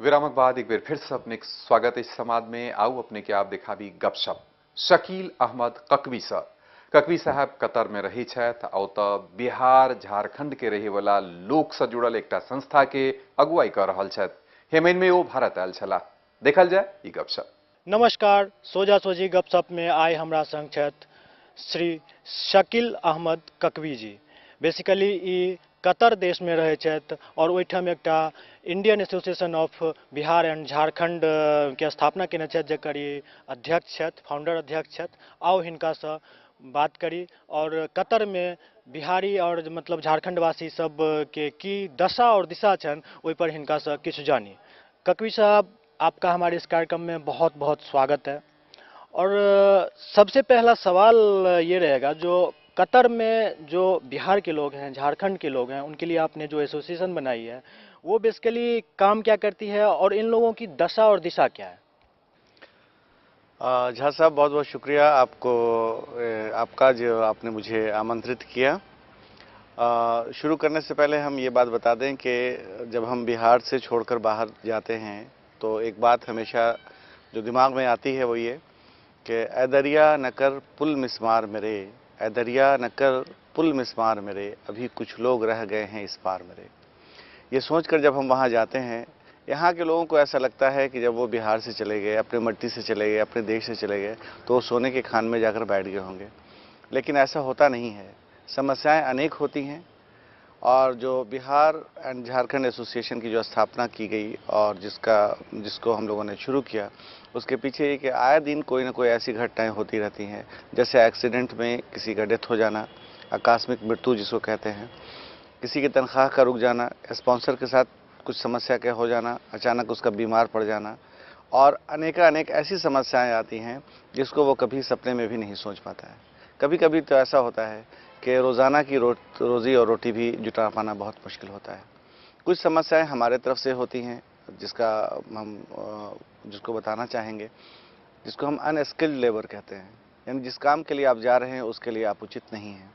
विरामक बाद एक बेर फिर से अपने स्वागत इस समाज में आऊ अपने के आप देखा भी गपशप शकील अहमद ककवी सर ककवी साहब कतर में रही छथि और त बिहार झारखंड के रहे वाला लोक से जुड़ल एक संस्था के अगुवाई कर रहल छथि हेमन में वो भारत आयल छला देखल जाए ई गपशप। नमस्कार, सोजा सोजी गपशप में आइ हमरा संग छथि श्री शकील अहमद ककवी जी। बेसिकली ई कतर देश में रहे छथि और ओहिठाम एकटा Indian association of Bihar and Jharkhand के स्थापना केने छथि, जेकर ई अध्यक्ष छथि, फाउंडर अध्यक्ष छथि। आओ हिनका से बात करी और कतर में बिहारी और मतलब झारखंडवासी सब के की दशा और दिशा छन ओहि पर हिनका से किछु जानी। ककवी साहब, आपका हमारे इस कार्यक्रम में बहुत बहुत स्वागत है। और सबसे पहला सवाल ये रहेगा, जो कतर में जो बिहार के लोग हैं, झारखंड के लोग हैं, उनके लिए आपने जो एसोसिएशन बनाई है वो बेसिकली काम क्या करती है और इन लोगों की दशा और दिशा क्या है? झा साहब, बहुत बहुत शुक्रिया आपको, आपका जो आपने मुझे आमंत्रित किया। शुरू करने से पहले हम ये बात बता दें कि जब हम बिहार से छोड़कर बाहर जाते हैं तो एक बात हमेशा जो दिमाग में आती है वो ये कि ऐ दरिया न कर पुल मिस्मार मेरे, ऐ दरिया न कर पुल मिस्मार मेरे, अभी कुछ लोग रह गए हैं इस पार मेरे। ये सोचकर जब हम वहाँ जाते हैं, यहाँ के लोगों को ऐसा लगता है कि जब वो बिहार से चले गए, अपने मिट्टी से चले गए, अपने देश से चले गए, तो वो सोने के खान में जाकर बैठ गए होंगे। लेकिन ऐसा होता नहीं है। समस्याएं अनेक होती हैं और जो बिहार एंड झारखंड एसोसिएशन की जो स्थापना की गई और जिसको हम लोगों ने शुरू किया, उसके पीछे ये कि आए दिन कोई ना कोई ऐसी घटनाएं होती रहती हैं, जैसे एक्सीडेंट में किसी का डेथ हो जाना, आकस्मिक मृत्यु जिसको कहते हैं, किसी की तनख्वाह का रुक जाना, स्पॉन्सर के साथ कुछ समस्या का हो जाना, अचानक उसका बीमार पड़ जाना, और अनेक ऐसी समस्याएं आती हैं जिसको वो कभी सपने में भी नहीं सोच पाता है। कभी कभी तो ऐसा होता है कि रोज़ाना की रोज़ी और रोटी भी जुटा पाना बहुत मुश्किल होता है। कुछ समस्याएं हमारे तरफ से होती हैं जिसको बताना चाहेंगे, जिसको हम अनस्किल्ड लेबर कहते हैं, यानी जिस काम के लिए आप जा रहे हैं उसके लिए आप उचित नहीं हैं,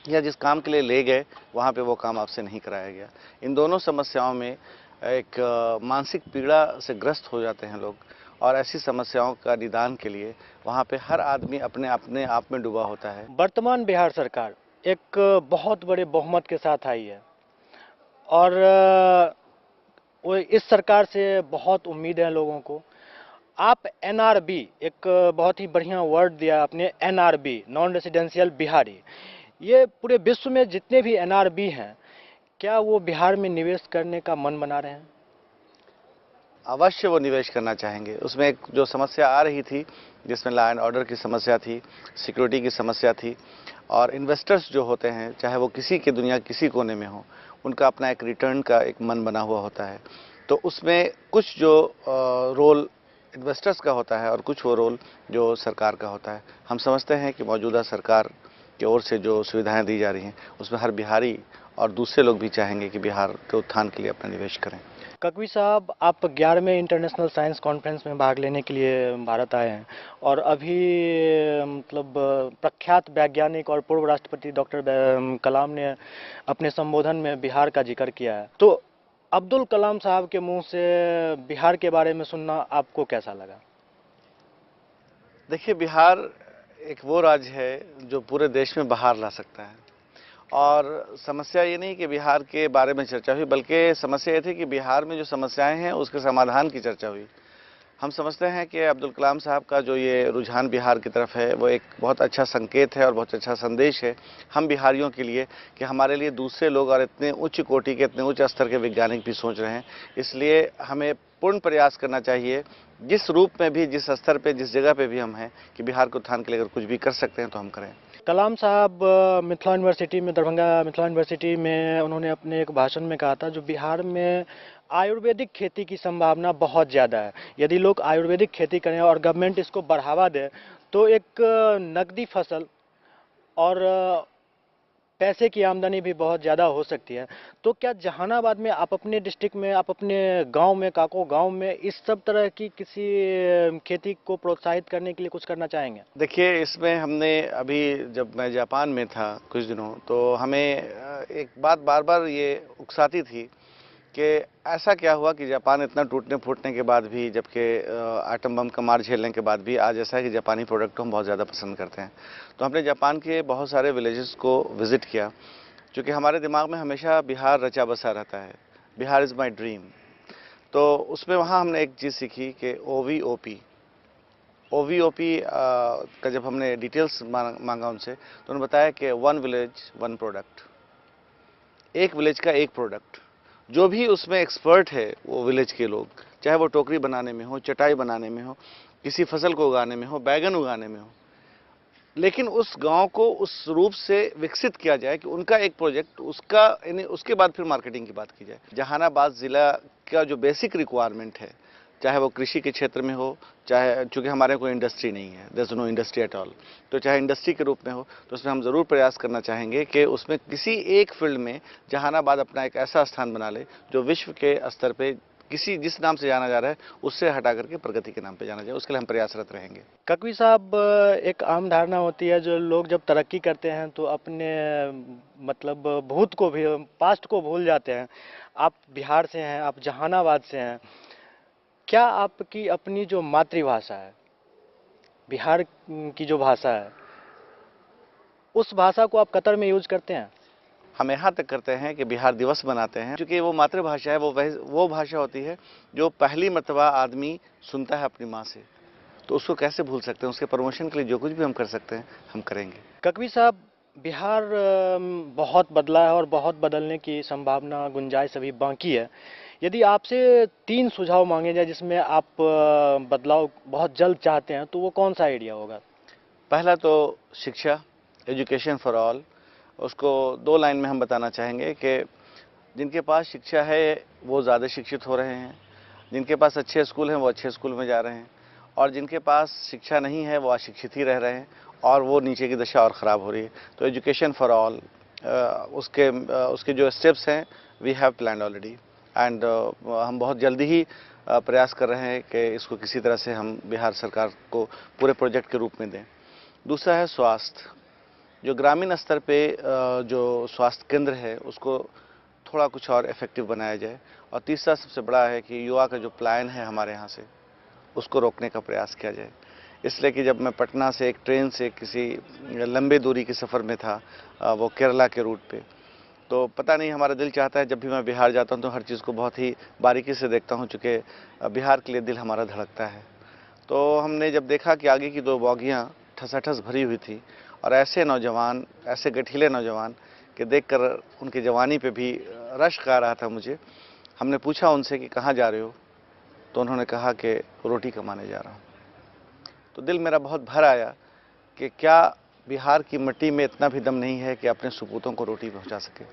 या जिस काम के लिए ले गए वहाँ पे वो काम आपसे नहीं कराया गया। इन दोनों समस्याओं में एक मानसिक पीड़ा से ग्रस्त हो जाते हैं लोग, और ऐसी समस्याओं का निदान के लिए वहाँ पे हर आदमी अपने आप में डूबा होता है। वर्तमान बिहार सरकार एक बहुत बड़े बहुमत के साथ आई है और वो इस सरकार से बहुत उम्मीद है लोगों को। आप एनआरबी, एक बहुत ही बढ़िया वर्ड दिया आपने, एनआरबी, नॉन रेसिडेंशियल बिहारी। ये पूरे विश्व में जितने भी एनआरबी हैं, क्या वो बिहार में निवेश करने का मन बना रहे हैं? अवश्य वो निवेश करना चाहेंगे। उसमें एक जो समस्या आ रही थी, जिसमें लॉ एंड ऑर्डर की समस्या थी, सिक्योरिटी की समस्या थी, और इन्वेस्टर्स जो होते हैं, चाहे वो किसी के दुनिया किसी कोने में हो, उनका अपना एक रिटर्न का एक मन बना हुआ होता है। तो उसमें कुछ जो रोल इन्वेस्टर्स का होता है और कुछ वो रोल जो सरकार का होता है। हम समझते हैं कि मौजूदा सरकार की ओर से जो सुविधाएं दी जा रही हैं, उसमें हर बिहारी और दूसरे लोग भी चाहेंगे कि बिहार के उत्थान के लिए अपना निवेश करें। ककवी साहब, आप 11वें इंटरनेशनल साइंस कॉन्फ्रेंस में भाग लेने के लिए भारत आए हैं और अभी मतलब प्रख्यात वैज्ञानिक और पूर्व राष्ट्रपति डॉक्टर कलाम ने अपने संबोधन में बिहार का जिक्र किया है। तो अब्दुल कलाम साहब के मुंह से बिहार के बारे में सुनना आपको कैसा लगा? देखिए, बिहार एक वो राज्य है जो पूरे देश में बहार ला सकता है। और समस्या ये नहीं कि बिहार के बारे में चर्चा हुई, बल्कि समस्या ये थी कि बिहार में जो समस्याएं हैं उसके समाधान की चर्चा हुई। हम समझते हैं कि अब्दुल कलाम साहब का जो ये रुझान बिहार की तरफ है, वो एक बहुत अच्छा संकेत है और बहुत अच्छा संदेश है हम बिहारियों के लिए, कि हमारे लिए दूसरे लोग और इतने उच्च कोटि के, इतने उच्च स्तर के वैज्ञानिक भी सोच रहे हैं। इसलिए हमें पूर्ण प्रयास करना चाहिए, जिस रूप में भी, जिस स्तर पे, जिस जगह पे भी हम हैं, कि बिहार के उत्थान के लिए अगर कुछ भी कर सकते हैं तो हम करें। कलाम साहब मिथिला यूनिवर्सिटी में, दरभंगा मिथिला यूनिवर्सिटी में उन्होंने अपने एक भाषण में कहा था, जो बिहार में आयुर्वेदिक खेती की संभावना बहुत ज़्यादा है। यदि लोग आयुर्वेदिक खेती करें और गवर्नमेंट इसको बढ़ावा दे तो एक नकदी फसल और पैसे की आमदनी भी बहुत ज़्यादा हो सकती है। तो क्या जहानाबाद में, आप अपने डिस्ट्रिक्ट में, आप अपने गांव में, काको गांव में इस सब तरह की किसी खेती को प्रोत्साहित करने के लिए कुछ करना चाहेंगे? देखिए, इसमें हमने अभी, जब मैं जापान में था कुछ दिनों, तो हमें एक बात बार बार ये उकसाती थी कि ऐसा क्या हुआ कि जापान इतना टूटने फूटने के बाद भी, जबकि एटम बम का मार झेलने के बाद भी आज ऐसा है कि जापानी प्रोडक्ट को हम बहुत ज़्यादा पसंद करते हैं। तो हमने जापान के बहुत सारे विलेजेस को विज़िट किया, क्योंकि हमारे दिमाग में हमेशा बिहार रचा बसा रहता है, बिहार इज़ माई ड्रीम। तो उसमें वहाँ हमने एक चीज़ सीखी कि OVOP का जब हमने डिटेल्स मांगा उनसे, तो उन्होंने बताया कि 1 विलेज 1 प्रोडक्ट, एक विलेज का एक प्रोडक्ट। जो भी उसमें एक्सपर्ट है वो विलेज के लोग, चाहे वो टोकरी बनाने में हो, चटाई बनाने में हो, किसी फसल को उगाने में हो, बैगन उगाने में हो, लेकिन उस गांव को उस रूप से विकसित किया जाए कि उनका एक प्रोजेक्ट, उसका यानी उसके बाद फिर मार्केटिंग की बात की जाए। जहानाबाद ज़िला का जो बेसिक रिक्वायरमेंट है, चाहे वो कृषि के क्षेत्र में हो, चाहे, चूँकि हमारे कोई इंडस्ट्री नहीं है, there is no industry at all, तो चाहे इंडस्ट्री के रूप में हो, तो उसमें हम ज़रूर प्रयास करना चाहेंगे कि उसमें किसी एक फील्ड में जहानाबाद अपना एक ऐसा स्थान बना ले जो विश्व के स्तर पे किसी जिस नाम से जाना जा रहा है उससे हटा करके प्रगति के नाम पे जाना जाए। उसके लिए हम प्रयासरत रहेंगे। ककवी साहब, एक आम धारणा होती है जो लोग जब तरक्की करते हैं तो अपने मतलब भूत को भी, पास्ट को भूल जाते हैं। आप बिहार से हैं, आप जहानाबाद से हैं, क्या आपकी अपनी जो मातृभाषा है, बिहार की जो भाषा है, उस भाषा को आप कतर में यूज करते हैं? हम यहाँ तक करते हैं कि बिहार दिवस मनाते हैं, क्योंकि वो मातृभाषा है, वो भाषा होती है जो पहली मर्तबा आदमी सुनता है अपनी माँ से, तो उसको कैसे भूल सकते हैं। उसके प्रमोशन के लिए जो कुछ भी हम कर सकते हैं हम करेंगे। ककवी साहब, बिहार बहुत बदला है और बहुत बदलने की संभावना, गुंजाइश अभी बाकी है। यदि आपसे 3 सुझाव मांगे जाए जिसमें आप बदलाव बहुत जल्द चाहते हैं, तो वो कौन सा आइडिया होगा? पहला तो शिक्षा, एजुकेशन फॉर ऑल, उसको 2 लाइन में हम बताना चाहेंगे कि जिनके पास शिक्षा है वो ज़्यादा शिक्षित हो रहे हैं, जिनके पास अच्छे स्कूल हैं वो अच्छे स्कूल में जा रहे हैं, और जिनके पास शिक्षा नहीं है वो अशिक्षित ही रह रहे हैं और वो नीचे की दशा और ख़राब हो रही है। तो एजुकेशन फॉर ऑल, उसके जो स्टेप्स हैं we have planned already, and हम बहुत जल्दी ही प्रयास कर रहे हैं कि इसको किसी तरह से हम बिहार सरकार को पूरे प्रोजेक्ट के रूप में दें। दूसरा है स्वास्थ्य, जो ग्रामीण स्तर पे जो स्वास्थ्य केंद्र है उसको थोड़ा कुछ और इफेक्टिव बनाया जाए। और तीसरा सबसे बड़ा है कि युवा का जो प्लान है हमारे यहाँ से, उसको रोकने का प्रयास किया जाए। इसलिए कि जब मैं पटना से एक ट्रेन से किसी लंबे दूरी के सफ़र में था, वो केरला के रूट पे, तो पता नहीं हमारा दिल चाहता है जब भी मैं बिहार जाता हूँ तो हर चीज़ को बहुत ही बारीकी से देखता हूँ, चूँकि बिहार के लिए दिल हमारा धड़कता है। तो हमने जब देखा कि आगे की 2 बॉगियाँ ठसाठस भरी हुई थी और ऐसे नौजवान, ऐसे गठीले नौजवान कि देखकर उनकी जवानी पे भी रश्क आ रहा था मुझे। हमने पूछा उनसे कि कहाँ जा रहे हो, तो उन्होंने कहा कि रोटी कमाने जा रहा हूँ। तो दिल मेरा बहुत भर आया कि क्या बिहार की मिट्टी में इतना भी दम नहीं है कि अपने सुपूतों को रोटी पहुँचा सके।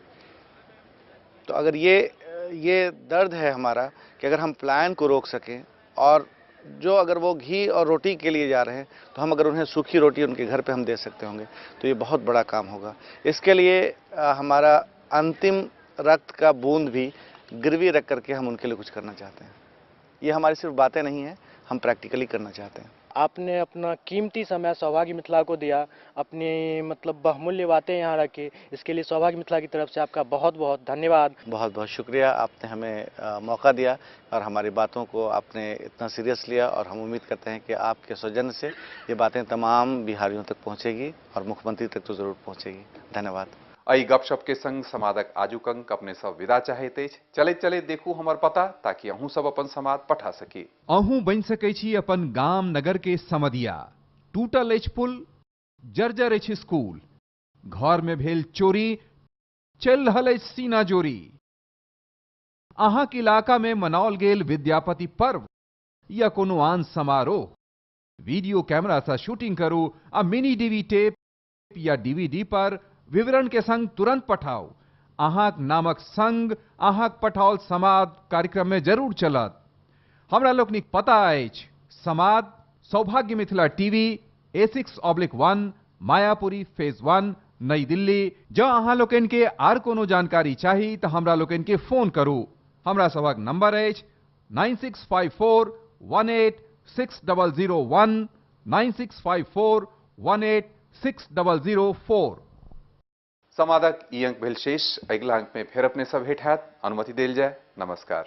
तो अगर ये दर्द है हमारा कि अगर हम प्लान को रोक सकें, और जो अगर वो घी और रोटी के लिए जा रहे हैं तो हम अगर उन्हें सूखी रोटी उनके घर पे हम दे सकते होंगे तो ये बहुत बड़ा काम होगा। इसके लिए हमारा अंतिम रक्त का बूंद भी गिरवी रख करके हम उनके लिए कुछ करना चाहते हैं। ये हमारी सिर्फ बातें नहीं हैं, हम प्रैक्टिकली करना चाहते हैं। आपने अपना कीमती समय सौभाग्य मिथिला को दिया, अपनी मतलब बहुमूल्य बातें यहाँ रखी, इसके लिए सौभाग्य मिथिला की तरफ से आपका बहुत बहुत धन्यवाद। बहुत बहुत शुक्रिया, आपने हमें मौका दिया और हमारी बातों को आपने इतना सीरियस लिया, और हम उम्मीद करते हैं कि आपके सौजन्य से ये बातें तमाम बिहारियों तक पहुँचेगी और मुख्यमंत्री तक तो ज़रूर पहुँचेगी। धन्यवाद। अई गपशप के संग समादक आजुक अंक अपने सब विदा चाहे तेज चले चले देखू हमार पता, ताकि अहूँ सब अपन समाद पठा सकी। अहूँ बन सकै छी अपन गाम नगर के समदिया। टूटल अछि पुल, जर्जर अछि स्कूल, घर में भेल चोरी, चल रहल अछि सीना जोरी। अहाँ के इलाका में मनाओल गेल विद्यापति पर्व या कोनो आन समारोह, वीडियो कैमरा से शूटिंग करू आ मिनी डीवी टेप या डीवीडी पर विवरण के संग तुरंत पठाओ। अहाँक नामक संग अहाँक पठाओल समाद कार्यक्रम में जरूर चलत। हमरा लोकनिक पता अछि, समाद सौभाग्य Mithila TV A6/1 Mayapuri phase 1 नई दिल्ली। जँ अहाँ लोकनि के आर कोनो जानकारी चाही तो हमरा लोकनि के फोन करू। हमरा सबक नंबर अछि 9654186001 9654186004। समादक ई अंक भेल शेष, अगिला अंक में फिर अपने सब भेट हैत। अनुमति देल जाय। नमस्कार।